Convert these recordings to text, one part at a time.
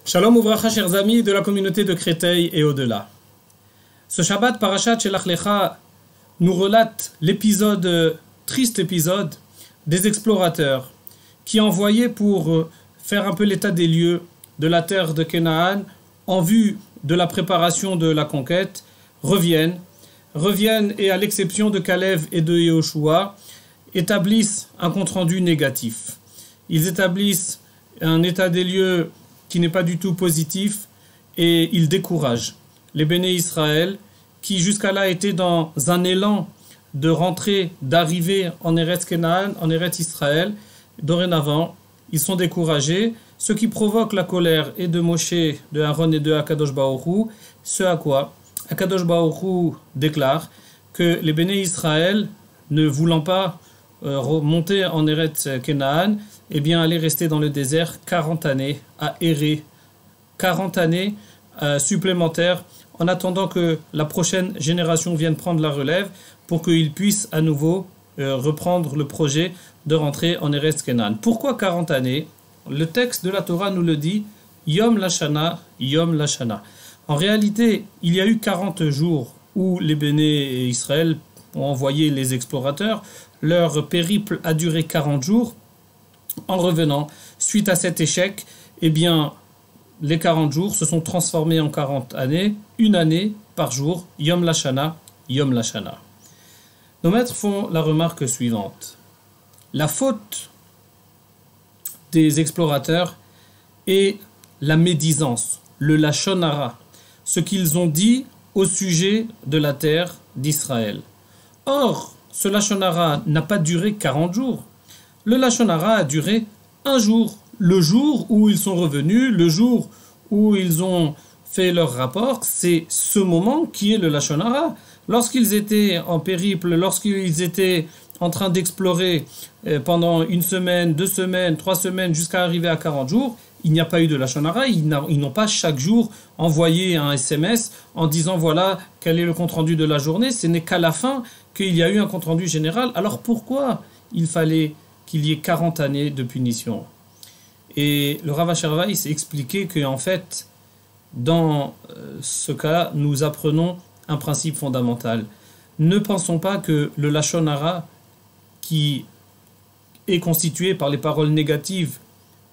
Shalom Ouvracha, chers amis de la communauté de Créteil et au-delà. Ce Shabbat, Parashat Shelach Lecha nous relate l'épisode, triste épisode, des explorateurs qui envoyés pour faire un peu l'état des lieux de la terre de Canaan en vue de la préparation de la conquête, reviennent et à l'exception de Caleb et de Yehoshua, établissent un compte-rendu négatif. Ils établissent un état des lieux qui n'est pas du tout positif et ils découragent les béné Israël qui jusqu'à là étaient dans un élan de rentrer, d'arriver en Eretz Canaan, en Eretz Israël. Dorénavant, ils sont découragés, ce qui provoque la colère et de Moshe, de Aaron et de Akadosh Baruch Hu, ce à quoi Akadosh Baruch Hu déclare que les béné Israël, ne voulant pas monter en Eretz Canaan, eh bien aller rester dans le désert 40 années à errer, 40 années supplémentaires en attendant que la prochaine génération vienne prendre la relève pour qu'ils puissent à nouveau reprendre le projet de rentrer en Eretz Canaan. Pourquoi 40 années? Le texte de la Torah nous le dit, Yom Lashana, Yom Lashana. En réalité, il y a eu 40 jours où les béné Israël ont envoyé les explorateurs. Leur périple a duré 40 jours. En revenant, suite à cet échec, eh bien, les 40 jours se sont transformés en 40 années, une année par jour, Yom Lashana, Yom Lashana. Nos maîtres font la remarque suivante. La faute des explorateurs est la médisance, le Lashon Hara, ce qu'ils ont dit au sujet de la terre d'Israël. Or, ce Lashon Hara n'a pas duré 40 jours. Le Lashon Hara a duré un jour. Le jour où ils sont revenus, le jour où ils ont fait leur rapport, c'est ce moment qui est le Lashon Hara. Lorsqu'ils étaient en périple, lorsqu'ils étaient en train d'explorer pendant une semaine, 2 semaines, 3 semaines, jusqu'à arriver à 40 jours, il n'y a pas eu de Lashon Hara. Ils n'ont pas chaque jour envoyé un SMS en disant voilà quel est le compte-rendu de la journée. Ce n'est qu'à la fin qu'il y a eu un compte-rendu général. Alors pourquoi il fallait qu'il y ait 40 années de punition? Et le Rav Asher Weiss expliquait qu'en fait, dans ce cas, nous apprenons un principe fondamental. Ne pensons pas que le Lashon Hara, qui est constitué par les paroles négatives,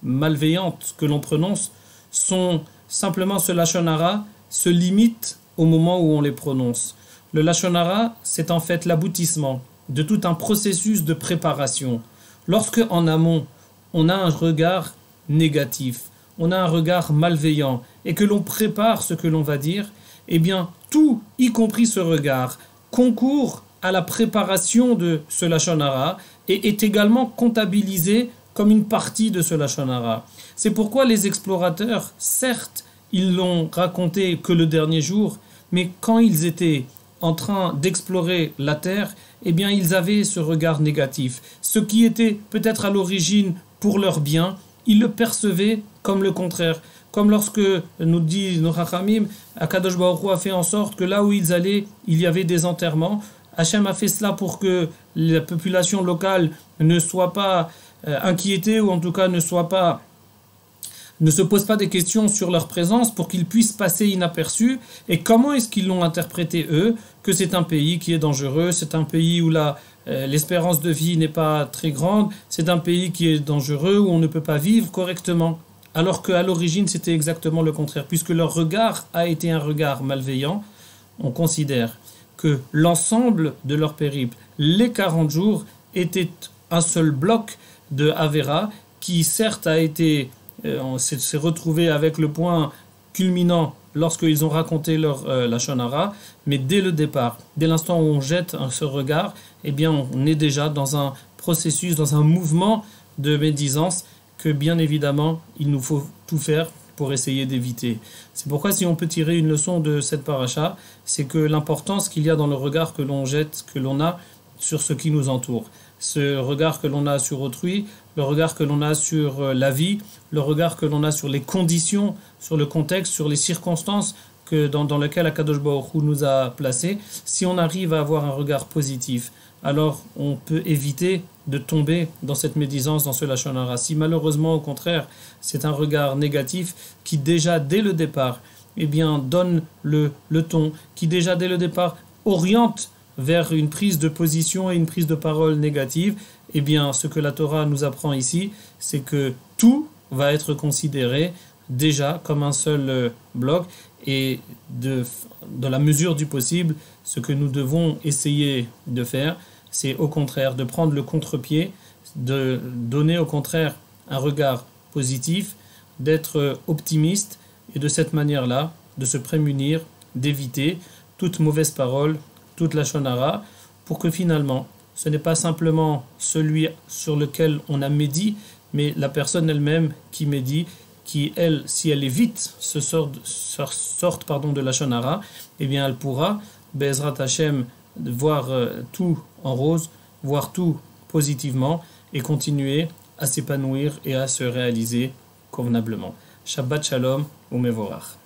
malveillantes que l'on prononce, sont simplement ce Lashon Hara se limite au moment où on les prononce. Le Lashon Hara, c'est en fait l'aboutissement de tout un processus de préparation. Lorsque, en amont, on a un regard négatif, on a un regard malveillant, et que l'on prépare ce que l'on va dire, eh bien, tout, y compris ce regard, concourt à la préparation de ce Lashon Hara et est également comptabilisé comme une partie de ce Lashon Hara. C'est pourquoi les explorateurs, certes, ils l'ont raconté que le dernier jour, mais quand ils étaient en train d'explorer la terre, eh bien, ils avaient ce regard négatif. Ce qui était peut-être à l'origine pour leur bien, ils le percevaient comme le contraire. Comme lorsque, nous dit nos Chachamim, Akadosh Baruch Hu a fait en sorte que là où ils allaient, il y avait des enterrements. Hachem a fait cela pour que la population locale ne soit pas inquiétée, ou en tout cas ne se pose pas des questions sur leur présence pour qu'ils puissent passer inaperçus. Et comment est-ce qu'ils l'ont interprété eux? Que c'est un pays qui est dangereux, c'est un pays où l'espérance de vie n'est pas très grande, c'est un pays qui est dangereux, où on ne peut pas vivre correctement. Alors qu'à l'origine, c'était exactement le contraire. Puisque leur regard a été un regard malveillant, on considère que l'ensemble de leur périple, les 40 jours, était un seul bloc de Avera qui certes a été... on s'est retrouvé avec le point culminant lorsqu'ils ont raconté leur Lashon Hara, mais dès le départ, dès l'instant où on jette ce regard, eh bien on est déjà dans un processus, dans un mouvement de médisance que bien évidemment il nous faut tout faire pour essayer d'éviter. C'est pourquoi si on peut tirer une leçon de cette paracha, c'est que l'importance qu'il y a dans le regard que l'on jette, que l'on a sur ce qui nous entoure. Ce regard que l'on a sur autrui, le regard que l'on a sur la vie, le regard que l'on a sur les conditions, sur le contexte, sur les circonstances dans lequel Akadosh Baruch Hu nous a placés, si on arrive à avoir un regard positif, alors on peut éviter de tomber dans cette médisance, dans ce lachon hara. Si malheureusement, au contraire, c'est un regard négatif qui déjà dès le départ, eh bien, donne le ton, qui déjà dès le départ oriente vers une prise de position et une prise de parole négative, eh bien, ce que la Torah nous apprend ici, c'est que tout va être considéré déjà comme un seul bloc, et dans la mesure du possible, ce que nous devons essayer de faire, c'est au contraire de prendre le contre-pied, de donner au contraire un regard positif, d'être optimiste, et de cette manière-là, de se prémunir, d'éviter toute mauvaise parole, toute lachon hara, pour que finalement, ce n'est pas simplement celui sur lequel on a médit, mais la personne elle-même qui médit, qui, elle, si elle évite ce sorte de lachon hara, eh bien elle pourra, Be'ezrat Hashem, voir tout en rose, voir tout positivement et continuer à s'épanouir et à se réaliser convenablement. Shabbat Shalom ou Mevorach.